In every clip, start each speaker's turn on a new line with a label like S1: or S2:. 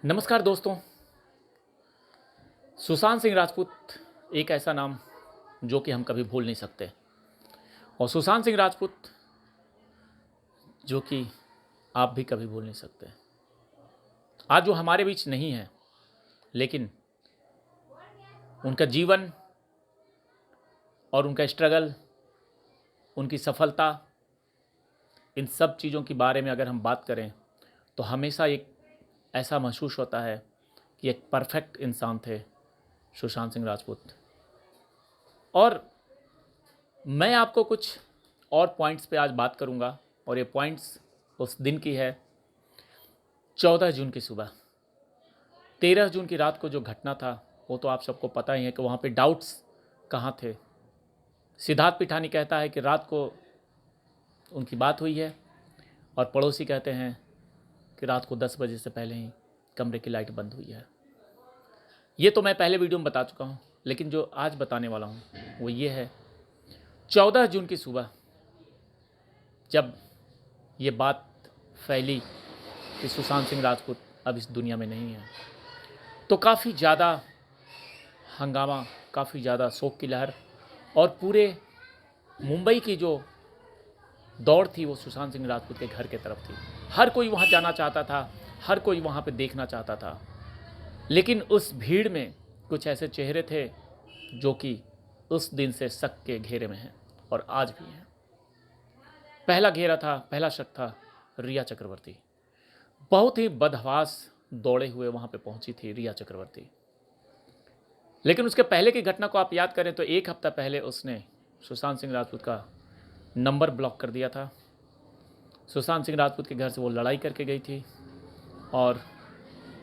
S1: नमस्कार दोस्तों। सुशांत सिंह राजपूत एक ऐसा नाम जो कि हम कभी भूल नहीं सकते, और सुशांत सिंह राजपूत जो कि आप भी कभी भूल नहीं सकते। आज वो हमारे बीच नहीं है, लेकिन उनका जीवन और उनका स्ट्रगल, उनकी सफलता, इन सब चीज़ों के बारे में अगर हम बात करें तो हमेशा एक ऐसा महसूस होता है कि एक परफेक्ट इंसान थे सुशांत सिंह राजपूत। और मैं आपको कुछ और पॉइंट्स पे आज बात करूंगा, और ये पॉइंट्स उस दिन की है 14 जून की सुबह। 13 जून की रात को जो घटना था वो तो आप सबको पता ही है कि वहाँ पे डाउट्स कहाँ थे। सिद्धार्थ पिठानी कहता है कि रात को उनकी बात हुई है, और पड़ोसी कहते हैं कि रात को 10 बजे से पहले ही कमरे की लाइट बंद हुई है। ये तो मैं पहले वीडियो में बता चुका हूँ, लेकिन जो आज बताने वाला हूँ वो ये है 14 जून की सुबह जब ये बात फैली कि सुशांत सिंह राजपूत अब इस दुनिया में नहीं है, तो काफ़ी ज़्यादा हंगामा, काफ़ी ज़्यादा शोक की लहर, और पूरे मुंबई की जो दौड़ थी वो सुशांत सिंह राजपूत के घर के तरफ थी। हर कोई वहाँ जाना चाहता था, हर कोई वहाँ पे देखना चाहता था, लेकिन उस भीड़ में कुछ ऐसे चेहरे थे जो कि उस दिन से शक के घेरे में हैं और आज भी हैं। पहला घेरा था, पहला शक था रिया चक्रवर्ती। बहुत ही बदहवास दौड़े हुए वहाँ पे पहुँची थी रिया चक्रवर्ती। लेकिन उसके पहले की घटना को आप याद करें तो एक हफ्ता पहले उसने सुशांत सिंह राजपूत का नंबर ब्लॉक कर दिया था। सुशांत सिंह राजपूत के घर से वो लड़ाई करके गई थी और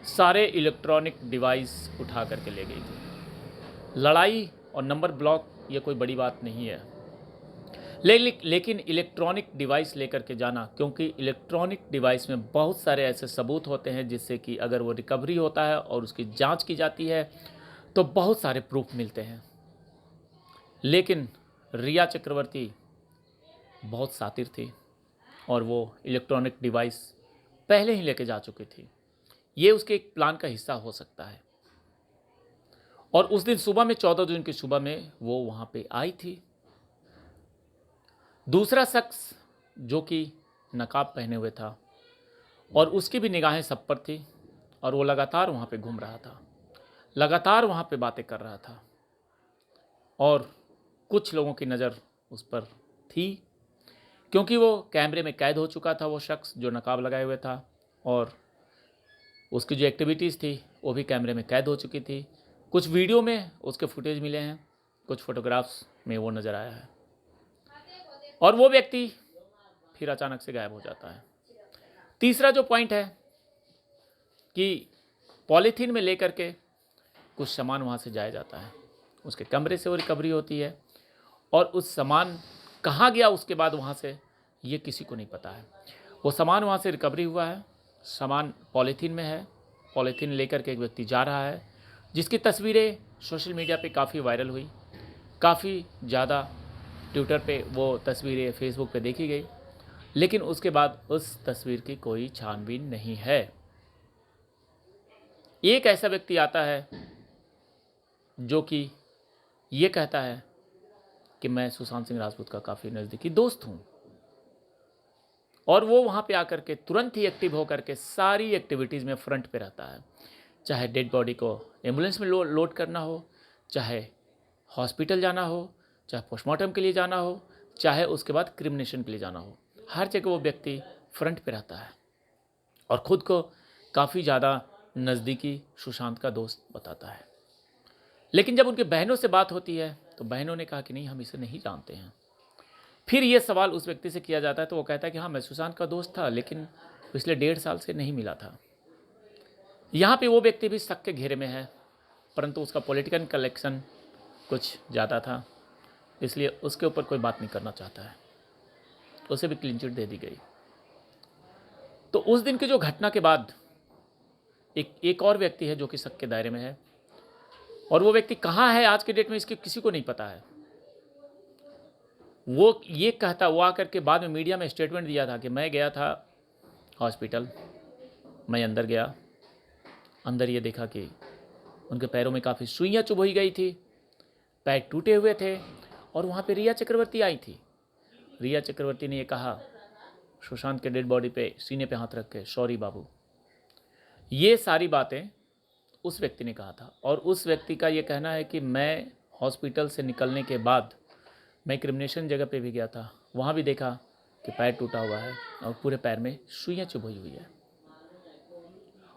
S1: सारे इलेक्ट्रॉनिक डिवाइस उठा करके ले गई थी। लड़ाई और नंबर ब्लॉक ये कोई बड़ी बात नहीं है, लेकिन इलेक्ट्रॉनिक डिवाइस लेकर के जाना, क्योंकि इलेक्ट्रॉनिक डिवाइस में बहुत सारे ऐसे सबूत होते हैं जिससे कि अगर वो रिकवरी होता है और उसकी जांच की जाती है तो बहुत सारे प्रूफ मिलते हैं। लेकिन रिया चक्रवर्ती बहुत शातिर थी और वो इलेक्ट्रॉनिक डिवाइस पहले ही लेके जा चुकी थी। ये उसके एक प्लान का हिस्सा हो सकता है। और उस दिन सुबह में 14 जून की सुबह में वो वहाँ पे आई थी। दूसरा शख्स जो कि नकाब पहने हुए था और उसकी भी निगाहें सब पर थी, और वो लगातार वहाँ पे घूम रहा था, लगातार वहाँ पे बातें कर रहा था, और कुछ लोगों की नज़र उस पर थी क्योंकि वो कैमरे में कैद हो चुका था, वो शख्स जो नकाब लगाए हुए था, और उसकी जो एक्टिविटीज़ थी वो भी कैमरे में कैद हो चुकी थी। कुछ वीडियो में उसके फुटेज मिले हैं, कुछ फोटोग्राफ्स में वो नज़र आया है, और वो व्यक्ति फिर अचानक से गायब हो जाता है। तीसरा जो पॉइंट है कि पॉलीथीन में लेकर के कुछ सामान वहाँ से जाया जाता है, उसके कमरे से वो रिकवरी होती है, और उस सामान कहाँ गया उसके बाद वहाँ से ये किसी को नहीं पता है। वो सामान वहाँ से रिकवरी हुआ है, सामान पॉलीथीन में है, पॉलीथीन लेकर के एक व्यक्ति जा रहा है, जिसकी तस्वीरें सोशल मीडिया पे काफ़ी वायरल हुई, काफ़ी ज़्यादा ट्विटर पे वो तस्वीरें, फेसबुक पे देखी गई, लेकिन उसके बाद उस तस्वीर की कोई छानबीन नहीं है। एक ऐसा व्यक्ति आता है जो कि ये कहता है कि मैं सुशांत सिंह राजपूत का काफ़ी नज़दीकी दोस्त हूँ, और वो वहाँ पे आकर के तुरंत ही एक्टिव होकर के सारी एक्टिविटीज़ में फ्रंट पे रहता है। चाहे डेड बॉडी को एम्बुलेंस में लोड करना हो, चाहे हॉस्पिटल जाना हो, चाहे पोस्टमार्टम के लिए जाना हो, चाहे उसके बाद क्रिमिनेशन के लिए जाना हो, हर जगह वो व्यक्ति फ्रंट पे रहता है और ख़ुद को काफ़ी ज़्यादा नज़दीकी सुशांत का दोस्त बताता है। लेकिन जब उनकी बहनों से बात होती है तो बहनों ने कहा कि नहीं, हम इसे नहीं जानते हैं। फिर ये सवाल उस व्यक्ति से किया जाता है तो वो कहता है कि हाँ, मैं सुशांत का दोस्त था, लेकिन पिछले 1.5 साल से नहीं मिला था। यहाँ पे वो व्यक्ति भी शक के घेरे में है, परंतु उसका पॉलिटिकल कलेक्शन कुछ ज़्यादा था, इसलिए उसके ऊपर कोई बात नहीं करना चाहता है। उसे भी क्लीन चिट दे दी गई। तो उस दिन की जो घटना के बाद एक और व्यक्ति है जो कि शक के दायरे में है, और वो व्यक्ति कहाँ है आज के डेट में इसके किसी को नहीं पता है। वो आकर के बाद में मीडिया में स्टेटमेंट दिया था कि मैं गया था हॉस्पिटल, मैं अंदर गया, अंदर ये देखा कि उनके पैरों में काफ़ी सुइयाँ चुभोई गई थी, पैर टूटे हुए थे और वहाँ पे रिया चक्रवर्ती आई थी। रिया चक्रवर्ती ने ये कहा सुशांत के डेड बॉडी पे सीने पे हाथ रख के, सॉरी बाबू। ये सारी बातें उस व्यक्ति ने कहा था और उस व्यक्ति का ये कहना है कि मैं हॉस्पिटल से निकलने के बाद मैं क्रिमिनेशन जगह पे भी गया था, वहाँ भी देखा कि पैर टूटा हुआ है और पूरे पैर में सुइयाँ चुभई हुई है।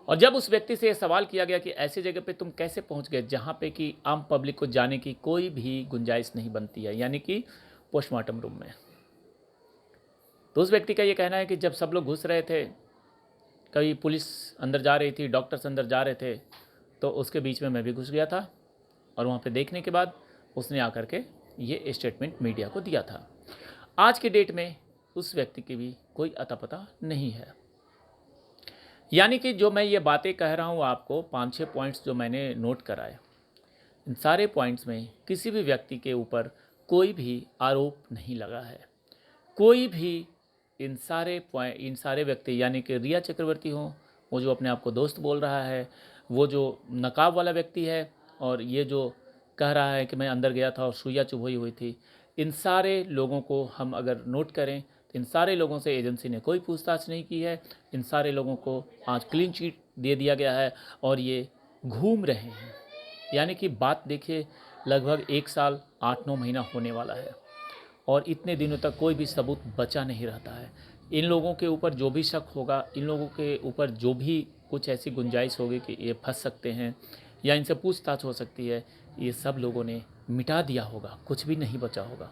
S1: और जब उस व्यक्ति से ये सवाल किया गया कि ऐसी जगह पे तुम कैसे पहुँच गए जहाँ पे कि आम पब्लिक को जाने की कोई भी गुंजाइश नहीं बनती है, यानी कि पोस्टमार्टम रूम में, तो उस व्यक्ति का ये कहना है कि जब सब लोग घुस रहे थे, कभी पुलिस अंदर जा रही थी, डॉक्टर्स अंदर जा रहे थे, तो उसके बीच में मैं भी घुस गया था और वहाँ पे देखने के बाद उसने आकर के ये स्टेटमेंट मीडिया को दिया था। आज के डेट में उस व्यक्ति की भी कोई अता पता नहीं है। यानी कि जो मैं ये बातें कह रहा हूँ आपको, 5-6 पॉइंट्स जो मैंने नोट कराए, इन सारे पॉइंट्स में किसी भी व्यक्ति के ऊपर कोई भी आरोप नहीं लगा है। कोई भी इन सारे व्यक्ति, यानी कि रिया चक्रवर्ती हो, वो जो अपने आप को दोस्त बोल रहा है, वो जो नकाब वाला व्यक्ति है, और ये जो कह रहा है कि मैं अंदर गया था और सुइयाँ चुभोई हुई थी, इन सारे लोगों को हम अगर नोट करें तो इन सारे लोगों से एजेंसी ने कोई पूछताछ नहीं की है। इन सारे लोगों को आज क्लीन चिट दे दिया गया है और ये घूम रहे हैं। यानी कि बात देखिए, लगभग 1 साल 8-9 महीना होने वाला है और इतने दिनों तक कोई भी सबूत बचा नहीं रहता है। इन लोगों के ऊपर जो भी शक होगा, इन लोगों के ऊपर जो भी कुछ ऐसी गुंजाइश होगी कि ये फंस सकते हैं या इनसे पूछताछ हो सकती है, ये सब लोगों ने मिटा दिया होगा, कुछ भी नहीं बचा होगा।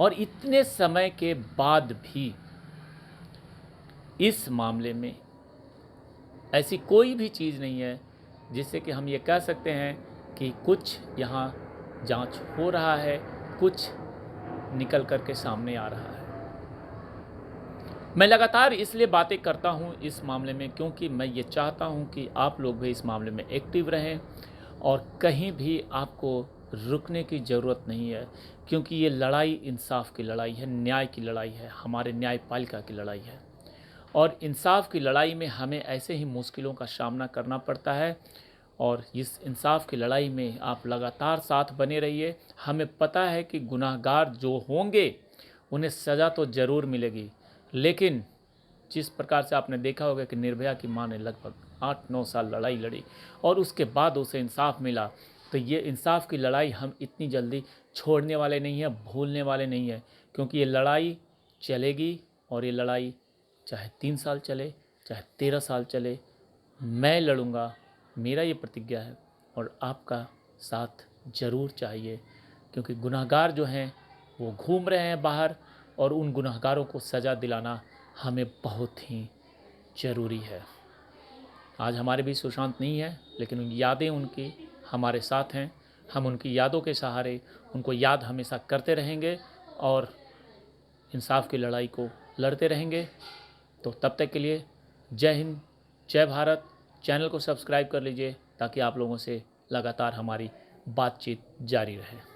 S1: और इतने समय के बाद भी इस मामले में ऐसी कोई भी चीज़ नहीं है जिससे कि हम ये कह सकते हैं कि कुछ यहाँ जांच हो रहा है, कुछ निकल कर के सामने आ रहा है। मैं लगातार इसलिए बातें करता हूँ इस मामले में क्योंकि मैं ये चाहता हूँ कि आप लोग भी इस मामले में एक्टिव रहें और कहीं भी आपको रुकने की ज़रूरत नहीं है, क्योंकि ये लड़ाई इंसाफ की लड़ाई है, न्याय की लड़ाई है, हमारे न्यायपालिका की लड़ाई है। और इंसाफ की लड़ाई में हमें ऐसे ही मुश्किलों का सामना करना पड़ता है और इस इंसाफ की लड़ाई में आप लगातार साथ बने रहिए। हमें पता है कि गुनाहगार जो होंगे उन्हें सज़ा तो ज़रूर मिलेगी, लेकिन जिस प्रकार से आपने देखा होगा कि निर्भया की मां ने लगभग 8-9 साल लड़ाई लड़ी और उसके बाद उसे इंसाफ मिला, तो ये इंसाफ की लड़ाई हम इतनी जल्दी छोड़ने वाले नहीं हैं, भूलने वाले नहीं हैं, क्योंकि ये लड़ाई चलेगी और ये लड़ाई चाहे 3 साल चले, चाहे 13 साल चले, मैं लड़ूंगा, मेरा ये प्रतिज्ञा है। और आपका साथ ज़रूर चाहिए, क्योंकि गुनाहगार जो हैं वो घूम रहे हैं बाहर और उन गुनाहगारों को सज़ा दिलाना हमें बहुत ही ज़रूरी है। आज हमारे बीच सुशांत नहीं है, लेकिन उन यादें उनकी हमारे साथ हैं। हम उनकी यादों के सहारे उनको याद हमेशा करते रहेंगे और इंसाफ की लड़ाई को लड़ते रहेंगे। तो तब तक के लिए जय हिंद, जय भारत। चैनल को सब्सक्राइब कर लीजिए ताकि आप लोगों से लगातार हमारी बातचीत जारी रहे।